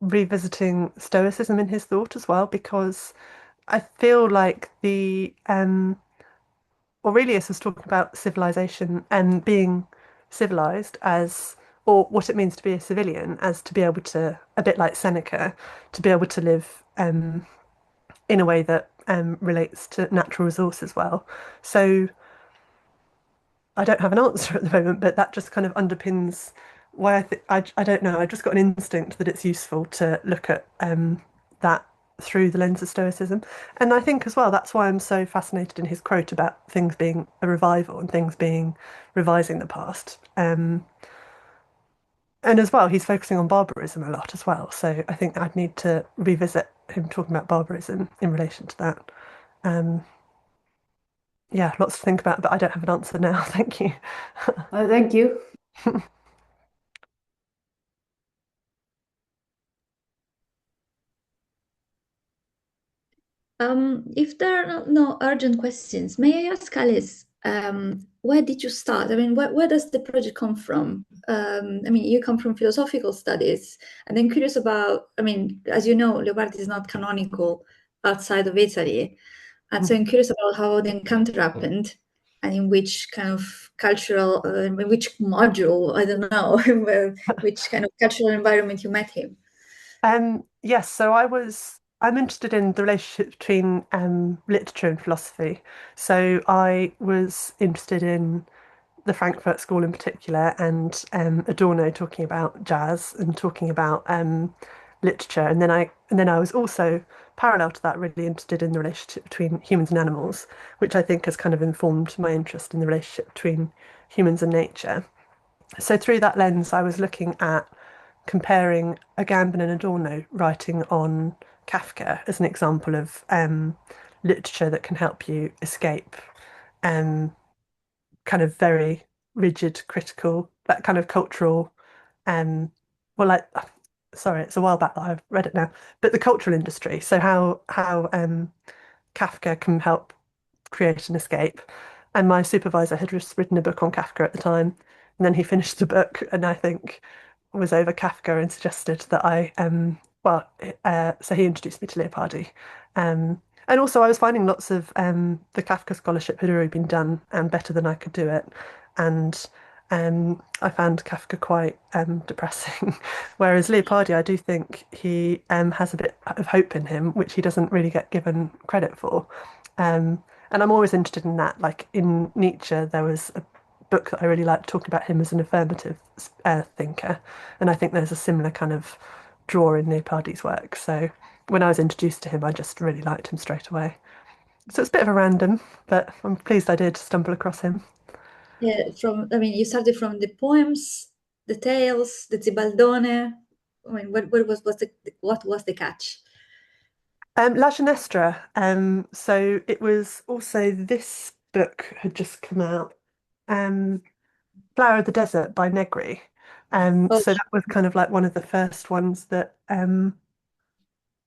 revisiting Stoicism in his thought as well, because I feel like Aurelius was talking about civilization and being civilized as, or what it means to be a civilian, as to be able to, a bit like Seneca, to be able to live in a way that relates to natural resources well. So I don't have an answer at the moment, but that just kind of underpins why I don't know. I just got an instinct that it's useful to look at that through the lens of Stoicism. And I think as well that's why I'm so fascinated in his quote about things being a revival and things being revising the past. And as well, he's focusing on barbarism a lot as well. So I think I'd need to revisit him talking about barbarism in relation to that. Um, yeah, lots to think about, but I don't have an answer now. Thank you. Thank you. If there are no urgent questions, may I ask Alice, where did you start? I mean, where does the project come from? I mean, you come from philosophical studies, and I'm curious about, I mean, as you know, Leopardi is not canonical outside of Italy. And so I'm curious about how the encounter happened and in which kind of cultural, in which module, I don't know, which kind of cultural environment you met him. Yes, so I'm interested in the relationship between literature and philosophy. So I was interested in the Frankfurt School in particular and Adorno talking about jazz and talking about literature. And then I was also parallel to that really interested in the relationship between humans and animals, which I think has kind of informed my interest in the relationship between humans and nature. So through that lens, I was looking at comparing Agamben and Adorno writing on Kafka as an example of literature that can help you escape kind of very rigid, critical, that kind of cultural, um, well, like, sorry, it's a while back that I've read it now, but the cultural industry. So how Kafka can help create an escape. And my supervisor had just written a book on Kafka at the time, and then he finished the book, and I think was over Kafka and suggested that so he introduced me to Leopardi. And also, I was finding lots of the Kafka scholarship had already been done and better than I could do it. And I found Kafka quite depressing. Whereas Leopardi, I do think he has a bit of hope in him, which he doesn't really get given credit for. And I'm always interested in that. Like in Nietzsche, there was a book that I really liked talking about him as an affirmative thinker. And I think there's a similar kind of draw in Leopardi's work. So when I was introduced to him, I just really liked him straight away. So it's a bit of a random, but I'm pleased I did stumble across him. Yeah, I mean, you started from the poems, the tales, the Zibaldone. I mean, what was the catch? La Ginestra. So it was also this book had just come out. Um, Flower of the Desert by Negri. Oh, So that was kind of like one of the first ones that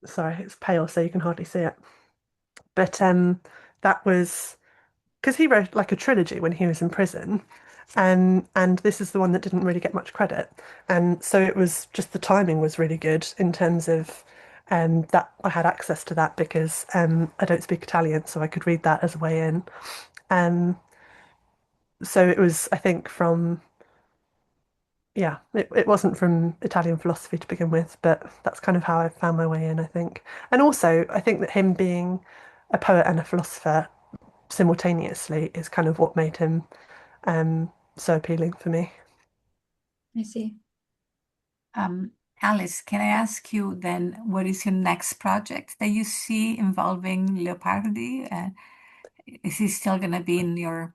sorry, it's pale so you can hardly see it. But that was because he wrote like a trilogy when he was in prison. And this is the one that didn't really get much credit. And so it was just the timing was really good in terms of that I had access to that because I don't speak Italian, so I could read that as a way in. Um, so it was, I think, it wasn't from Italian philosophy to begin with, but that's kind of how I found my way in, I think. And also, I think that him being a poet and a philosopher simultaneously is kind of what made him so appealing for me. I see. Alice, can I ask you then, what is your next project that you see involving Leopardi? Is he still going to be in your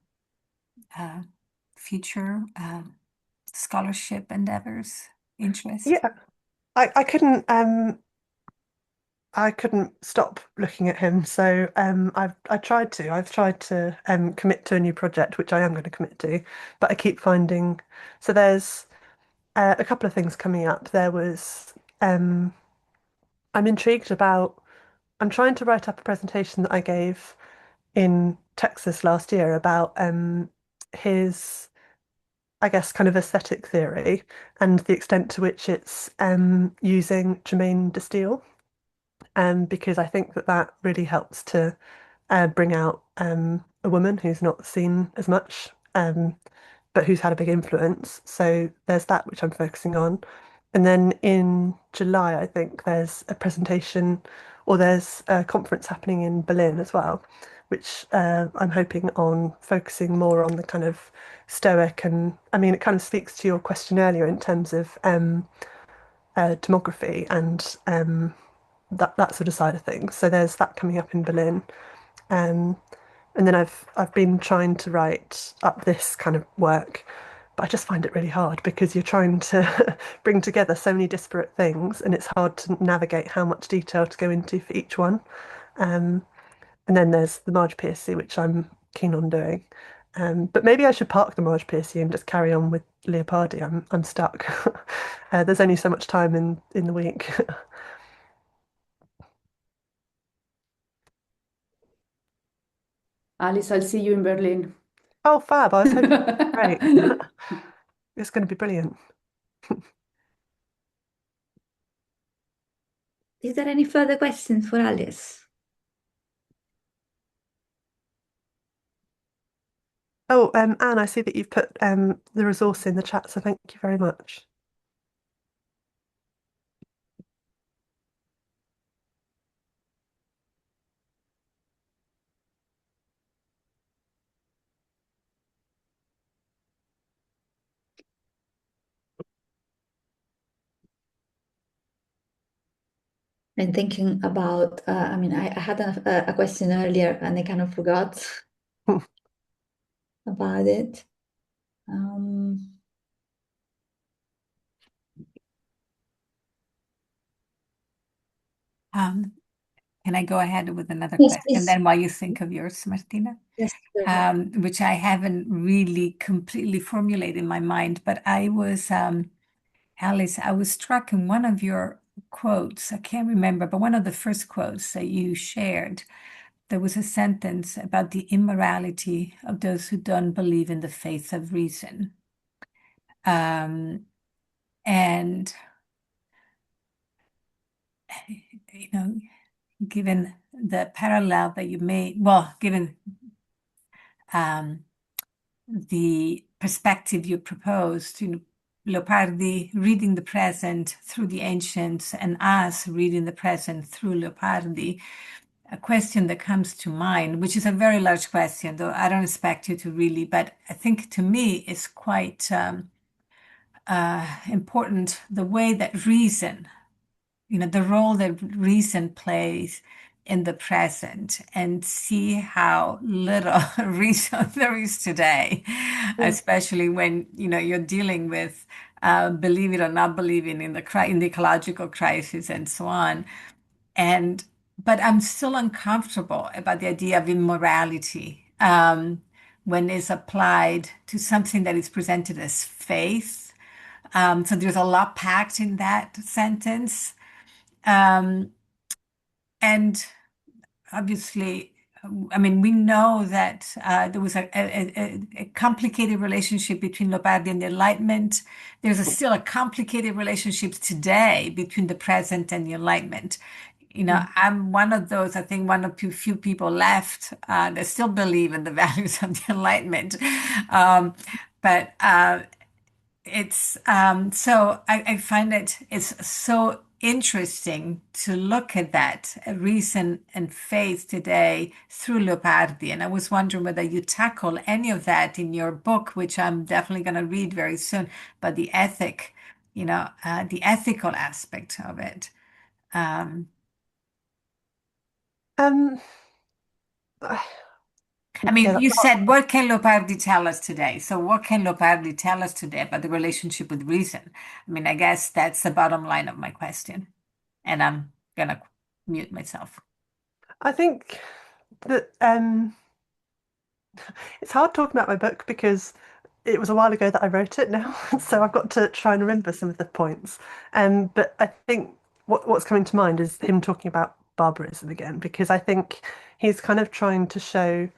future scholarship endeavors, interest? Yeah, I couldn't I couldn't stop looking at him. So I've tried to. I've tried to commit to a new project, which I am going to commit to, but I keep finding. So there's a couple of things coming up. There was I'm intrigued about. I'm trying to write up a presentation that I gave in Texas last year about his, I guess, kind of aesthetic theory and the extent to which it's using Jermaine Distille, because I think that that really helps to bring out a woman who's not seen as much, but who's had a big influence. So there's that which I'm focusing on. And then in July, I think there's a presentation or there's a conference happening in Berlin as well, which I'm hoping on focusing more on the kind of Stoic. And I mean, it kind of speaks to your question earlier in terms of demography and that sort of side of things. So there's that coming up in Berlin. Um, and then I've been trying to write up this kind of work, but I just find it really hard because you're trying to bring together so many disparate things, and it's hard to navigate how much detail to go into for each one. Um, and then there's the Marge Piercy, which I'm keen on doing. But maybe I should park the Marge Piercy and just carry on with Leopardi. I'm stuck. There's only so much time in the week. Alice, I'll see you in Berlin. Oh, fab! I was hoping. Great. It's going to be brilliant. Is there any further questions for Alice? Oh, Anne, I see that you've put the resource in the chat, so thank you very much. And thinking about, I mean, I had a question earlier and I kind of forgot about it. Can I go ahead with another Yes, question? please. Then while you think of yours, Martina? Yes, sure. Which I haven't really completely formulated in my mind, but I was, Alice, I was struck in one of your quotes. I can't remember, but one of the first quotes that you shared, there was a sentence about the immorality of those who don't believe in the faith of reason. And, you know, given the parallel that you made, well, given the perspective you proposed, Leopardi reading the present through the ancients and us reading the present through Leopardi, a question that comes to mind, which is a very large question, though I don't expect you to really, but I think to me it's quite important the way that reason, the role that reason plays in the present and see how little reason there is today, especially when you're dealing with believe it or not believing in the ecological crisis and so on. But I'm still uncomfortable about the idea of immorality when it's applied to something that is presented as faith. So there's a lot packed in that sentence. And obviously, I mean, we know that there was a complicated relationship between Leopardi and the Enlightenment. There's still a complicated relationship today between the present and the Enlightenment. I'm one of those, I think, one of few people left that still believe in the values of the Enlightenment. But it's so I find it's so interesting to look at that reason and faith today through Leopardi. And I was wondering whether you tackle any of that in your book, which I'm definitely going to read very soon, but the the ethical aspect of it. Um, I mean, yeah, you said, what can Leopardi tell us today? So what can Leopardi tell us today about the relationship with reason? I mean, I guess that's the bottom line of my question. And I'm going to mute myself. I think that it's hard talking about my book because it was a while ago that I wrote it now, so I've got to try and remember some of the points. But I think what's coming to mind is him talking about barbarism again, because I think he's kind of trying to show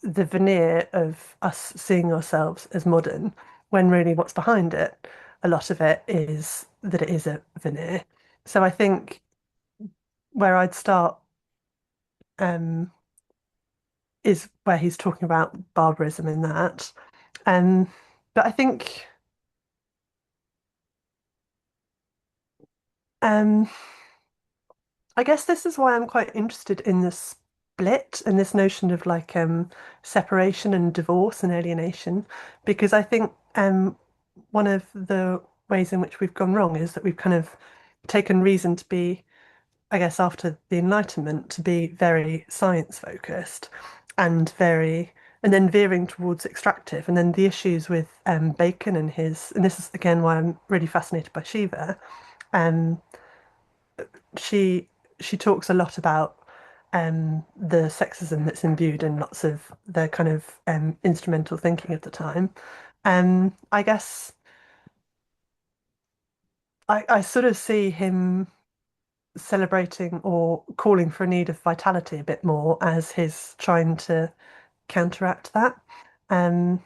the veneer of us seeing ourselves as modern, when really what's behind it, a lot of it is that it is a veneer. So I think where I'd start um, is where he's talking about barbarism in that. But I think um, I guess this is why I'm quite interested in the split and this notion of like separation and divorce and alienation, because I think one of the ways in which we've gone wrong is that we've kind of taken reason to be, I guess, after the Enlightenment, to be very science focused and then veering towards extractive. And then the issues with Bacon and and this is again why I'm really fascinated by Shiva. Um, she she talks a lot about the sexism that's imbued in lots of the kind of instrumental thinking of the time. I guess I sort of see him celebrating or calling for a need of vitality a bit more as his trying to counteract that. Um,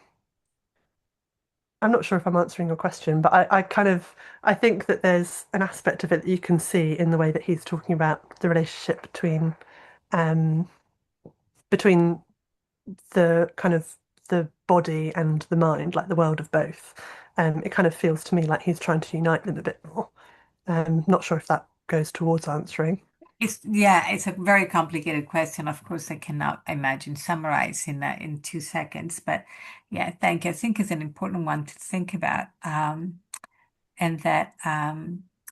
I'm not sure if I'm answering your question, but I think that there's an aspect of it that you can see in the way that he's talking about the relationship um, between the kind of the body and the mind, like the world of both. It kind of feels to me like he's trying to unite them a bit more. Not sure if that goes towards answering. It's a very complicated question. Of course, I cannot imagine summarize in 2 seconds, but yeah, thank you. I think it's an important one to think about, and that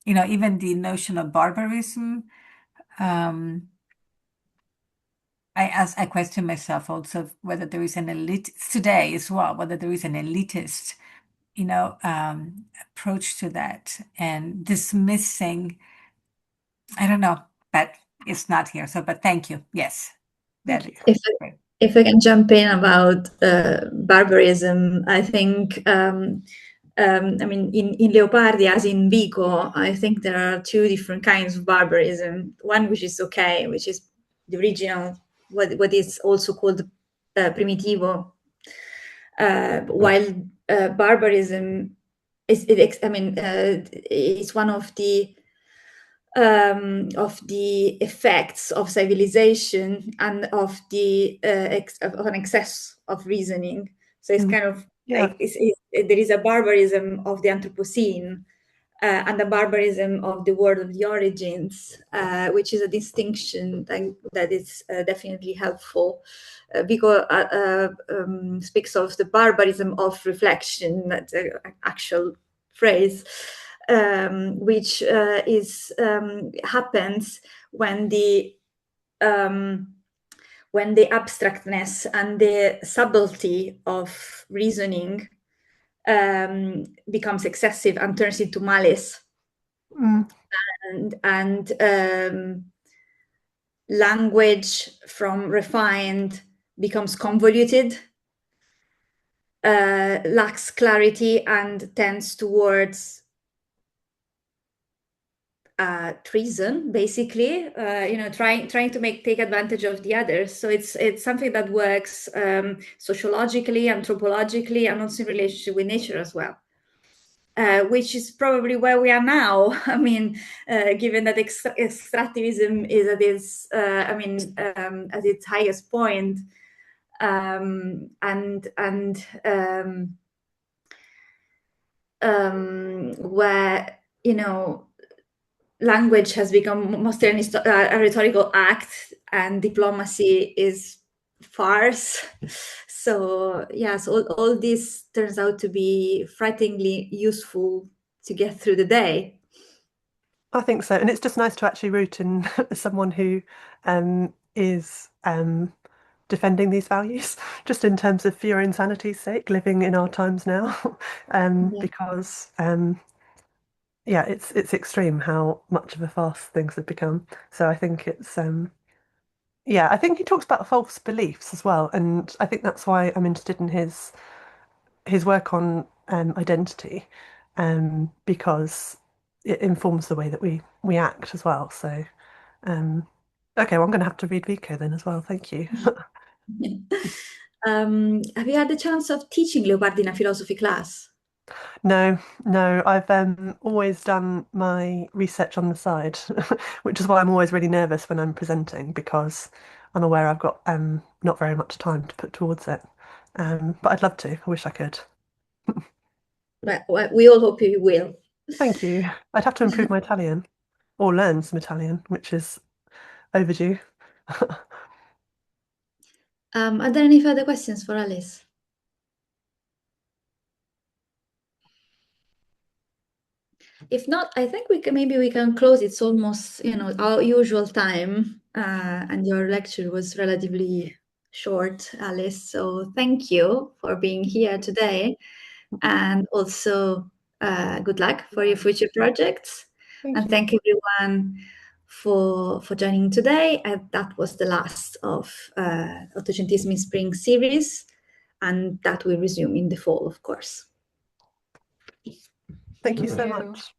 even the notion of barbarism. I question myself also whether there is an elite today as well, whether there is an elitist, approach to that and dismissing. I don't know, but it's not here. So, but thank you. Yes, Thank you. If I can jump in about barbarism, I think, I mean, in Leopardi, as in Vico, I think there are two different kinds of barbarism. One which is okay, which is the original, what is also called primitivo, while barbarism is one of the effects of civilization and of of an excess of reasoning. So it's kind of like there is a barbarism of the Anthropocene and a barbarism of the world of the origins, which is a distinction that is definitely helpful. Vico speaks of the barbarism of reflection, that's an actual phrase, which happens when the abstractness and the subtlety of reasoning becomes excessive and turns into malice, and language from refined becomes convoluted, lacks clarity, and tends towards treason, basically, trying to take advantage of the others. So it's something that works sociologically, anthropologically, and also in relationship with nature as well. Which is probably where we are now. I mean, given that extractivism is at its highest point, where language has become mostly a rhetorical act, and diplomacy is farce. So yes, all this turns out to be frighteningly useful to get through the day. I think so, and it's just nice to actually root in someone who is defending these values, just in terms of for your insanity's sake, living in our times now, because yeah, it's extreme how much of a farce things have become. So I think it's yeah, I think he talks about false beliefs as well, and I think that's why I'm interested in his work on identity, because it informs the way that we act as well. So okay, well, I'm going to have to read Vico then as well. Thank you. Have you had the chance of teaching Leopardi in a philosophy class? No, I've always done my research on the side, which is why I'm always really nervous when I'm presenting because I'm aware I've got not very much time to put towards it. But I'd love to. I wish I could. Well, we all hope you will. Thank you. I'd have to improve my Italian or learn some Italian, which is overdue. Are there any further questions for Alice? If not, I think maybe we can close. It's almost, our usual time, and your lecture was relatively short, Alice. So thank you for being here today, and also good luck for your future projects. And thank everyone for joining today. And that was the last of Ottocentismi Spring series, and that will resume in the fall, of course. Thank you so much.